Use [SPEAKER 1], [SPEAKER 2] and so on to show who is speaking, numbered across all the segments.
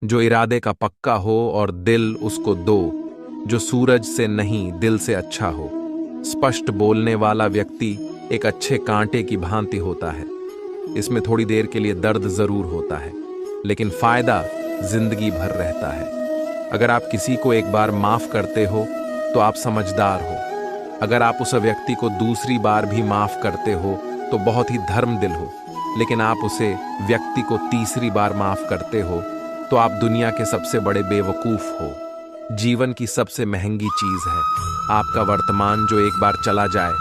[SPEAKER 1] जो इरादे का पक्का हो और दिल उसको दो, जो सूरज से नहीं दिल से अच्छा हो। स्पष्ट बोलने वाला व्यक्ति एक अच्छे कांटे की भांति होता है। इसमें थोड़ी देर के लिए दर्द जरूर होता है, लेकिन फायदा जिंदगी भर रहता है। अगर आप किसी को एक बार माफ करते हो तो आप समझदार हो। अगर आप उस व्यक्ति को दूसरी बार भी माफ करते हो तो बहुत ही धर्मदिल हो। लेकिन आप उसे व्यक्ति को तीसरी बार माफ करते हो तो आप दुनिया के सबसे बड़े बेवकूफ हो। जीवन की सबसे महंगी चीज है आपका वर्तमान, जो एक बार चला जाए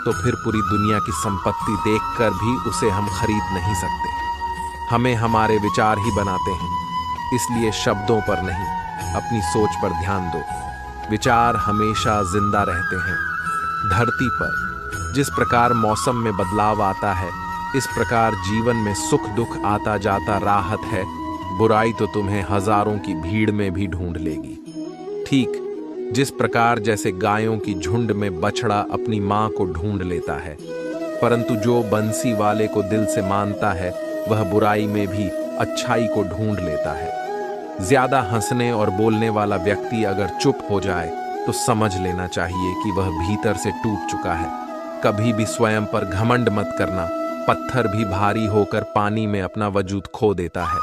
[SPEAKER 1] तो फिर पूरी दुनिया की संपत्ति देखकर भी उसे हम खरीद नहीं सकते। हमें हमारे विचार ही बनाते हैं, इसलिए शब्दों पर नहीं, अपनी सोच पर ध्यान दो। विचार हमेशा जिंदा रहते हैं। धरती पर जिस प्रकार मौसम में बदलाव आता है, इस प्रकार जीवन में सुख दुख आता जाता राहत है। बुराई तो तुम्हें हजारों की भीड़ में भी ढूंढ लेगी। ठीक जिस प्रकार जैसे गायों की झुंड में बछड़ा अपनी मां को ढूंढ लेता है, परंतु जो बंसी वाले को दिल से मानता है वह बुराई में भी अच्छाई को ढूंढ लेता है। ज्यादा हंसने और बोलने वाला व्यक्ति अगर चुप हो जाए तो समझ लेना चाहिए कि वह भीतर से टूट चुका है। कभी भी स्वयं पर घमंड मत करना। पत्थर भी भारी होकर पानी में अपना वजूद खो देता है।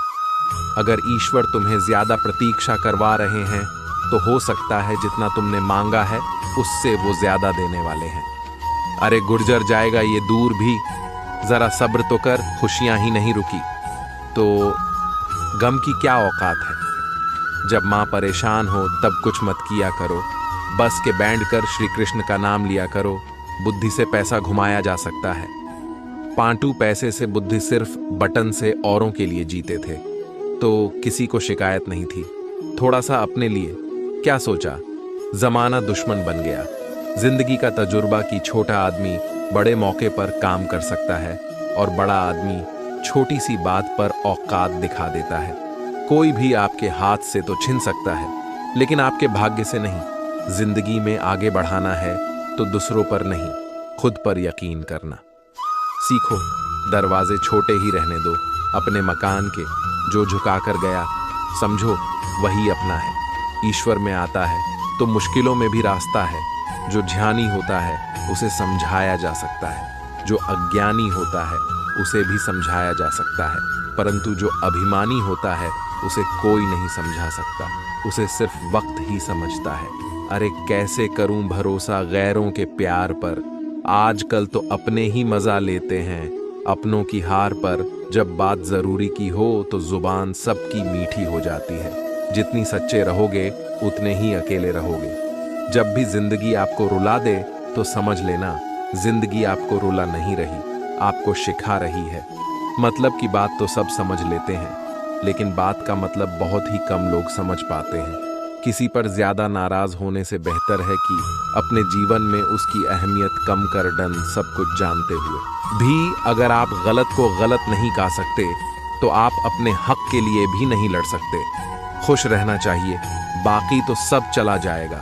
[SPEAKER 1] अगर ईश्वर तुम्हें ज्यादा प्रतीक्षा करवा रहे हैं तो हो सकता है जितना तुमने मांगा है उससे वो ज्यादा देने वाले हैं। अरे गुर्जर जाएगा ये दूर भी, जरा सब्र तो कर, खुशियां ही नहीं रुकी तो गम की क्या औकात है। जब मां परेशान हो तब कुछ मत किया करो, बस के बैंड कर श्री कृष्ण का नाम लिया करो। बुद्धि से पैसा घुमाया जा सकता है। पांटू पैसे से बुद्धि सिर्फ बटन से औरों के लिए जीते थे तो किसी को शिकायत नहीं थी। थोड़ा सा अपने लिए क्या सोचा, जमाना दुश्मन बन गया। जिंदगी का तजुर्बा कि छोटा आदमी बड़े मौके पर काम कर सकता है और बड़ा आदमी छोटी सी बात पर औकात दिखा देता है। कोई भी आपके हाथ से तो छिन सकता है, लेकिन आपके भाग्य से नहीं। जिंदगी में आगे बढ़ाना है तो दूसरों पर नहीं, खुद पर यकीन करना सीखो। दरवाजे छोटे ही रहने दो अपने मकान के। जो झुका कर गया समझो वही अपना है। ईश्वर में आता है तो मुश्किलों में भी रास्ता है। जो ध्यानी होता है उसे समझाया जा सकता है, जो अज्ञानी होता है उसे भी समझाया जा सकता है, परंतु जो अभिमानी होता है उसे कोई नहीं समझा सकता, उसे सिर्फ वक्त ही समझता है। अरे कैसे करूं भरोसा गैरों के प्यार पर, आजकल तो अपने ही मजा लेते हैं अपनों की हार पर। जब बात जरूरी की हो तो जुबान सबकी मीठी हो जाती है। जितनी सच्चे रहोगे उतने ही अकेले रहोगे। जब भी जिंदगी आपको रुला दे तो समझ लेना जिंदगी आपको रुला नहीं रही, आपको सिखा रही है। मतलब की बात तो सब समझ लेते हैं, लेकिन बात का मतलब बहुत ही कम लोग समझ पाते हैं। किसी पर ज्यादा नाराज होने से बेहतर है कि अपने जीवन में उसकी अहमियत कम कर डन, सब कुछ जानते हुए भी अगर आप गलत को गलत नहीं कह सकते तो आप अपने हक के लिए भी नहीं लड़ सकते। खुश रहना चाहिए, बाकी तो सब चला जाएगा।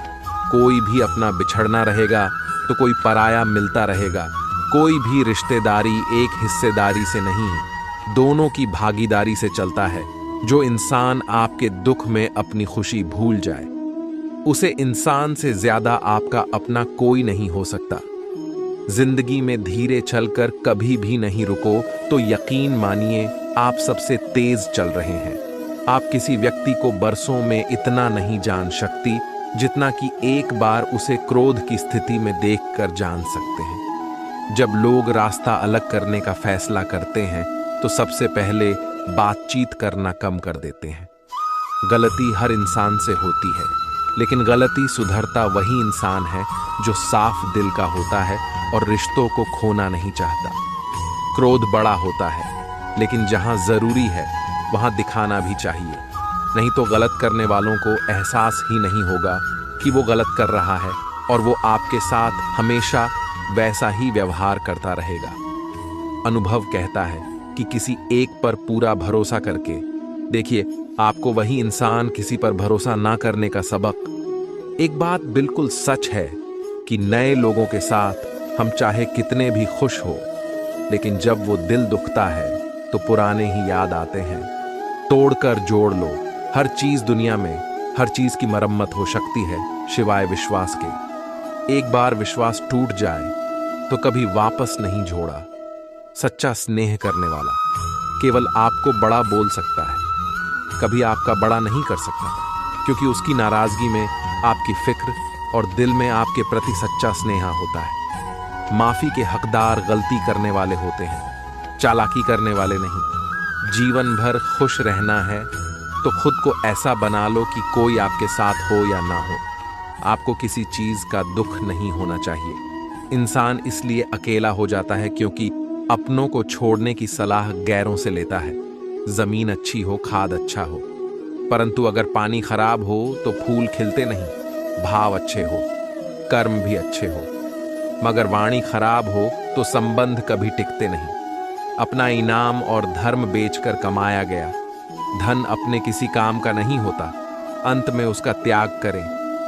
[SPEAKER 1] कोई भी अपना बिछड़ना रहेगा तो कोई पराया मिलता रहेगा। कोई भी रिश्तेदारी एक हिस्सेदारी से नहीं, दोनों की भागीदारी से चलता है। जो इंसान आपके दुख में अपनी खुशी भूल जाए, उसे इंसान से ज्यादा आपका अपना कोई नहीं हो सकता। जिंदगी में धीरे चलकर कभी भी नहीं रुको तो यकीन मानिए आप सबसे तेज चल रहे हैं। आप किसी व्यक्ति को बरसों में इतना नहीं जान सकती जितना कि एक बार उसे क्रोध की स्थिति में देखकर जान सकते हैं। जब लोग रास्ता अलग करने का फैसला करते हैं तो सबसे पहले बातचीत करना कम कर देते हैं। गलती हर इंसान से होती है, लेकिन गलती सुधरता वही इंसान है जो साफ दिल का होता है और रिश्तों को खोना नहीं चाहता। क्रोध बड़ा होता है, लेकिन जहां जरूरी है वहां दिखाना भी चाहिए, नहीं तो गलत करने वालों को एहसास ही नहीं होगा कि वो गलत कर रहा है और वो आपके साथ हमेशा वैसा ही व्यवहार करता रहेगा। अनुभव कहता है कि किसी एक पर पूरा भरोसा करके देखिए आपको वही इंसान किसी पर भरोसा ना करने का सबक। एक बात बिल्कुल सच है कि नए लोगों के साथ हम चाहे कितने भी खुश हो, लेकिन जब वो दिल दुखता है तो पुराने ही याद आते हैं। तोड़कर जोड़ लो, हर चीज दुनिया में, हर चीज की मरम्मत हो सकती है सिवाय विश्वास के। एक बार विश्वास टूट जाए तो कभी वापस नहीं जोड़ा। सच्चा स्नेह करने वाला केवल आपको बड़ा बोल सकता है, कभी आपका बड़ा नहीं कर सकता, क्योंकि उसकी नाराजगी में आपकी फिक्र और दिल में आपके प्रति सच्चा स्नेह होता है। माफी के हकदार गलती करने वाले होते हैं, चालाकी करने वाले नहीं। जीवन भर खुश रहना है तो खुद को ऐसा बना लो कि कोई आपके साथ हो या ना हो, आपको किसी चीज का दुख नहीं होना चाहिए। इंसान इसलिए अकेला हो जाता है क्योंकि अपनों को छोड़ने की सलाह गैरों से लेता है। जमीन अच्छी हो, खाद अच्छा हो, परंतु अगर पानी खराब हो तो फूल खिलते नहीं। भाव अच्छे हो, कर्म भी अच्छे हो, मगर वाणी खराब हो तो संबंध कभी टिकते नहीं। अपना इनाम और धर्म बेचकर कमाया गया धन अपने किसी काम का नहीं होता, अंत में उसका त्याग करें,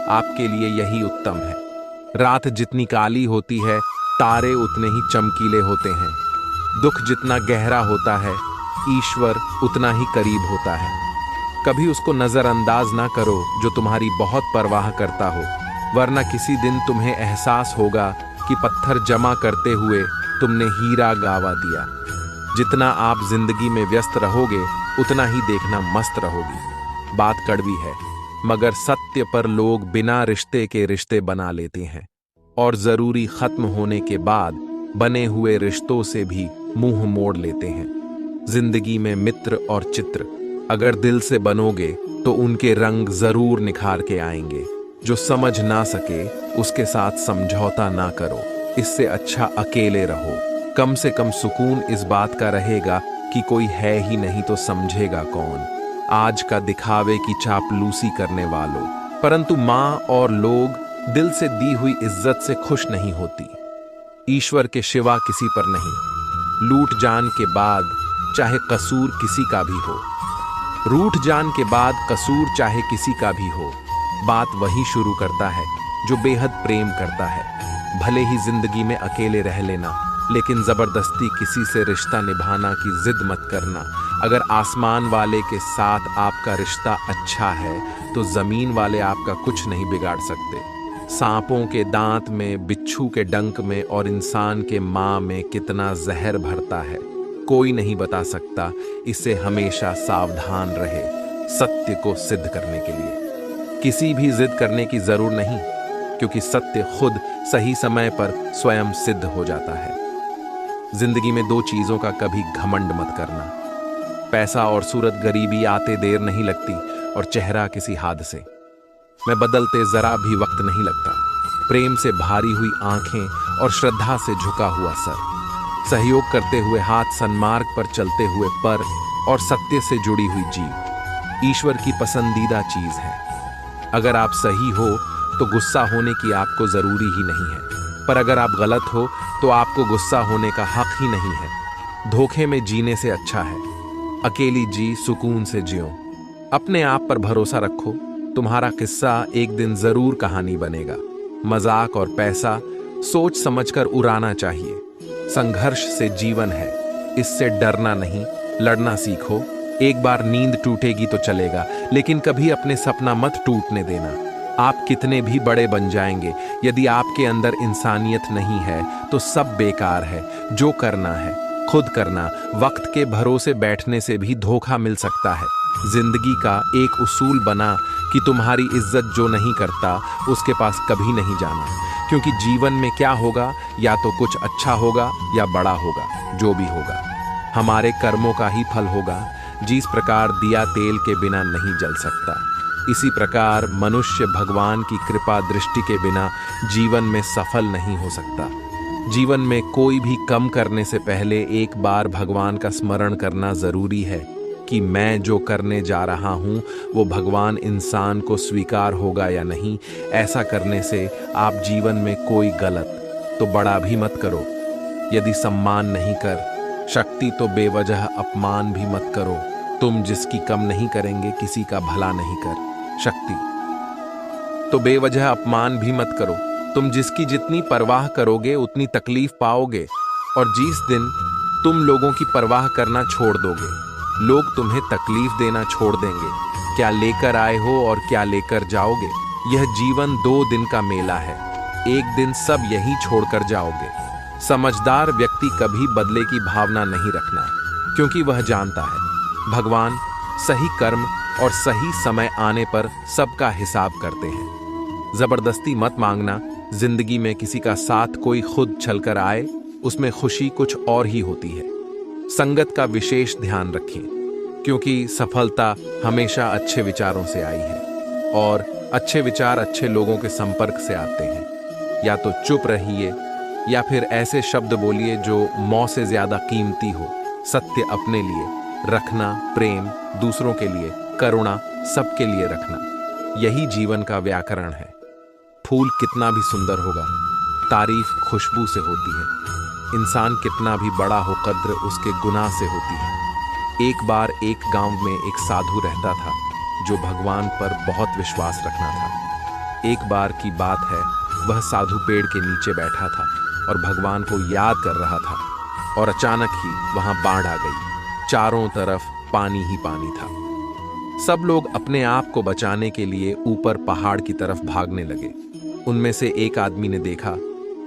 [SPEAKER 1] आपके लिए यही उत्तम है। रात जितनी काली होती है, तारे उतने ही चमकीले होते हैं। दुख जितना गहरा होता है, ईश्वर उतना ही करीब होता है। कभी उसको नजरअंदाज ना करो जो तुम्हारी बहुत परवाह करता हो, वरना किसी दिन तुम्हें एहसास होगा कि पत्थर जमा करते हुए तुमने हीरा गंवा दिया। जितना आप जिंदगी में व्यस्त रहोगे उतना ही देखना मस्त रहोगी। बात कड़वी है, मगर सत्य पर लोग बिना रिश्ते के रिश्ते बना लेते हैं और जरूरी खत्म होने के बाद बने हुए रिश्तों से भी मुंह मोड़ लेते हैं। जिंदगी में मित्र और चित्र अगर दिल से बनोगे तो उनके रंग जरूर निखार के आएंगे। जो समझ ना सके उसके साथ समझौता ना करो, इससे अच्छा अकेले रहो। कम से कम सुकून इस बात का रहेगा कि कोई है ही नहीं तो समझेगा कौन। आज का दिखावे की चापलूसी करने वालों, परंतु माँ और लोग दिल से दी हुई इज्जत से खुश नहीं होती। ईश्वर के सिवा किसी पर नहीं। लूट जान के बाद चाहे कसूर किसी का भी हो, रूठ जान के बाद कसूर चाहे किसी का भी हो, बात वही शुरू करता है जो बेहद प्रेम करता है। भले ही जिंदगी में अकेले रह लेना, लेकिन जबरदस्ती किसी से रिश्ता निभाना की जिद मत करना। अगर आसमान वाले के साथ आपका रिश्ता अच्छा है तो जमीन वाले आपका कुछ नहीं बिगाड़ सकते। सांपों के दांत में, बिच्छू के डंक में और इंसान के माँ में कितना जहर भरता है, कोई नहीं बता सकता। इससे हमेशा सावधान रहे सत्य को सिद्ध करने के लिए। किसी भी जिद करने की जरूर नहीं, क्योंकि सत्य खुद सही समय पर स्वयं सिद्ध हो जाता है। जिंदगी में दो चीजों का कभी घमंड मत करना, पैसा और सूरत। गरीबी आते देर नहीं लगती और चेहरा किसी हादसे में बदलते जरा भी वक्त नहीं लगता। प्रेम से भारी हुई आंखें और श्रद्धा से झुका हुआ सर, सहयोग करते हुए हाथ, सन्मार्ग पर चलते हुए पर और सत्य से जुड़ी हुई जीव ईश्वर की पसंदीदा चीज है। अगर आप सही हो तो गुस्सा होने की आपको जरूरी ही नहीं है, पर अगर आप गलत हो तो आपको गुस्सा होने का हक ही नहीं है। धोखे में जीने से अच्छा है अकेली जी सुकून से जियो। अपने आप पर भरोसा रखो, तुम्हारा किस्सा एक दिन जरूर कहानी बनेगा। मजाक और पैसा सोच समझकर उड़ाना चाहिए। संघर्ष से जीवन है, इससे डरना नहीं, लड़ना सीखो। एक बार नींद टूटेगी तो चलेगा, लेकिन कभी अपने सपना मत टूटने देना। आप कितने भी बड़े बन जाएंगे, यदि आपके अंदर इंसानियत नहीं है तो सब बेकार है। जो करना है खुद करना। वक्त के भरोसे बैठने से भी धोखा मिल सकता है। जिंदगी का एक उसूल बना कि तुम्हारी इज्जत जो नहीं करता उसके पास कभी नहीं जाना, क्योंकि जीवन में क्या होगा, या तो कुछ अच्छा होगा या बड़ा होगा। जो भी होगा हमारे कर्मों का ही फल होगा। जिस प्रकार दिया तेल के बिना नहीं जल सकता, इसी प्रकार मनुष्य भगवान की कृपा दृष्टि के बिना जीवन में सफल नहीं हो सकता। जीवन में कोई भी कम करने से पहले एक बार भगवान का स्मरण करना जरूरी है कि मैं जो करने जा रहा हूँ वो भगवान इंसान को स्वीकार होगा या नहीं। ऐसा करने से आप जीवन में कोई गलत तो बड़ा भी मत करो। यदि सम्मान नहीं कर शक्ति तो बेवजह अपमान भी मत करो। तुम जिसकी कम नहीं करेंगे किसी का भला नहीं कर शक्ति तो बेवजह अपमान भी मत करो। तुम जिसकी जितनी परवाह करोगे उतनी तकलीफ पाओगे, और जिस दिन तुम लोगों की परवाह करना छोड़ दोगे लोग तुम्हें तकलीफ देना छोड़ देंगे। क्या लेकर आए हो और क्या लेकर जाओगे? यह जीवन 2 दिन का मेला है, एक दिन सब यहीं छोड़कर जाओगे। समझदार व्यक्ति कभी बदले की भावना नहीं रखना, क्योंकि वह जानता है भगवान सही कर्म और सही समय आने पर सबका हिसाब करते हैं। जबरदस्ती मत मांगना। जिंदगी में किसी का साथ कोई खुद चलकर आए, उसमें खुशी कुछ और ही होती है। संगत का विशेष ध्यान रखें, क्योंकि सफलता हमेशा अच्छे विचारों से आई है और अच्छे विचार अच्छे लोगों के संपर्क से आते हैं। या तो चुप रहिए या फिर ऐसे शब्द बोलिए जो मौत से ज्यादा कीमती हो। सत्य अपने लिए रखना, प्रेम दूसरों के लिए, करुणा सबके लिए रखना, यही जीवन का व्याकरण है। फूल कितना भी सुंदर होगा, तारीफ खुशबू से होती है। इंसान कितना भी बड़ा हो, कद्र उसके गुनाह से होती है। एक बार एक गांव में एक साधु रहता था जो भगवान पर बहुत विश्वास रखना था। एक बार की बात है, वह साधु पेड़ के नीचे बैठा था और भगवान को याद कर रहा था और अचानक ही वहां बाढ़ आ गई। चारों तरफ पानी ही पानी था। सब लोग अपने आप को बचाने के लिए ऊपर पहाड़ की तरफ भागने लगे। उनमें से एक आदमी ने देखा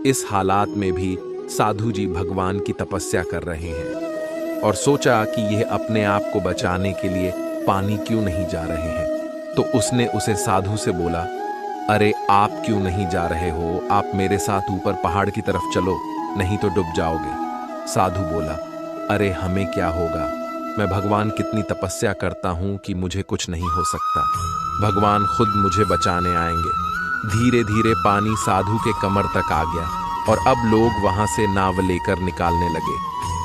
[SPEAKER 1] इस हालात में भी साधु जी भगवान की तपस्या कर रहे हैं और सोचा कि यह अपने आप को बचाने के लिए पानी क्यों नहीं जा रहे हैं। तो उसने उसे साधु से बोला, अरे आप क्यों नहीं जा रहे हो? आप मेरे साथ ऊपर पहाड़ की तरफ चलो, नहीं तो डूब जाओगे। साधु बोला, अरे हमें क्या होगा, मैं भगवान कितनी तपस्या करता हूं कि मुझे कुछ नहीं हो सकता। भगवान खुद मुझे बचाने आएंगे। धीरे धीरे पानी साधु के कमर तक आ गया और अब लोग वहां से नाव लेकर निकालने लगे।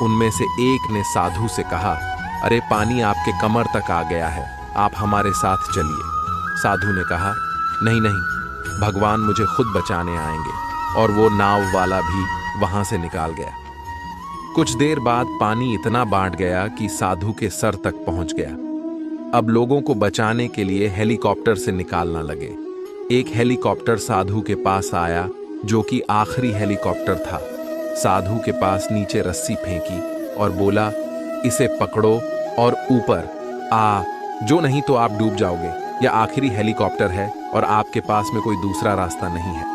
[SPEAKER 1] उनमें से एक ने साधु से कहा, अरे पानी आपके कमर तक आ गया है, आप हमारे साथ चलिए। साधु ने कहा, नहीं नहीं, भगवान मुझे खुद बचाने आएंगे। और वो नाव वाला भी वहां से निकाल गया। कुछ देर बाद पानी इतना बाढ़ गया कि साधु के सर तक पहुंच गया। अब लोगों को बचाने के लिए हेलीकॉप्टर से निकालना लगे। एक हेलीकॉप्टर साधु के पास आया, जो कि आखिरी हेलीकॉप्टर था। साधु के पास नीचे रस्सी फेंकी और बोला, इसे पकड़ो और ऊपर आ, जो नहीं तो आप डूब जाओगे। यह आखिरी हेलीकॉप्टर है और आपके पास में कोई दूसरा रास्ता नहीं है।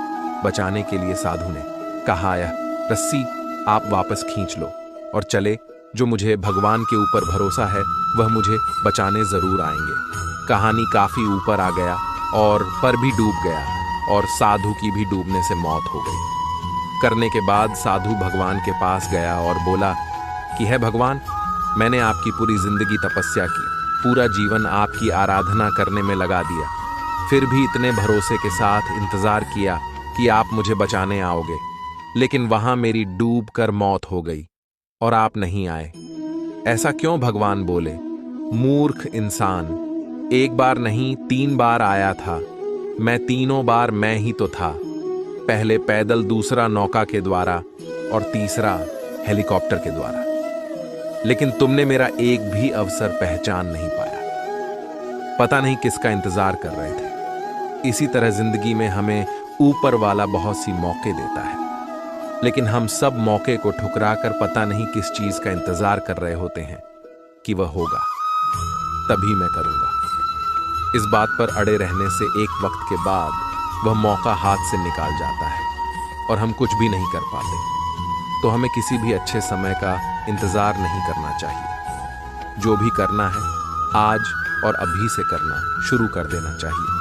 [SPEAKER 1] बचाने के लिए साधु ने कहा, यह रस्सी आप वापस खींच लो और चले। जो मुझे भगवान के ऊपर भरोसा है वह मुझे बचाने जरूर आएंगे। कहानी काफी ऊपर आ गया और पर भी डूब गया और साधु की भी डूबने से मौत हो गई। करने के बाद साधु भगवान के पास गया और बोला कि हे भगवान, मैंने आपकी पूरी जिंदगी तपस्या की, पूरा जीवन आपकी आराधना करने में लगा दिया, फिर भी इतने भरोसे के साथ इंतजार किया कि आप मुझे बचाने आओगे, लेकिन वहां मेरी डूब कर मौत हो गई और आप नहीं आए। ऐसा क्यों? भगवान बोले, मूर्ख इंसान, एक बार नहीं 3 बार आया था। मैं तीनों बार मैं ही तो था। पहले पैदल, दूसरा नौका के द्वारा और तीसरा हेलीकॉप्टर के द्वारा, लेकिन तुमने मेरा एक भी अवसर पहचान नहीं पाया। पता नहीं किसका इंतजार कर रहे थे। इसी तरह जिंदगी में हमें ऊपर वाला बहुत सी मौके देता है, लेकिन हम सब मौके को ठुकराकर पता नहीं किस चीज का इंतजार कर रहे होते हैं कि वह होगा, तभी मैं करूंगा। इस बात पर अड़े रहने से एक वक्त के बाद वह मौका हाथ से निकाल जाता है और हम कुछ भी नहीं कर पाते। तो हमें किसी भी अच्छे समय का इंतजार नहीं करना चाहिए। जो भी करना है आज और अभी से करना शुरू कर देना चाहिए।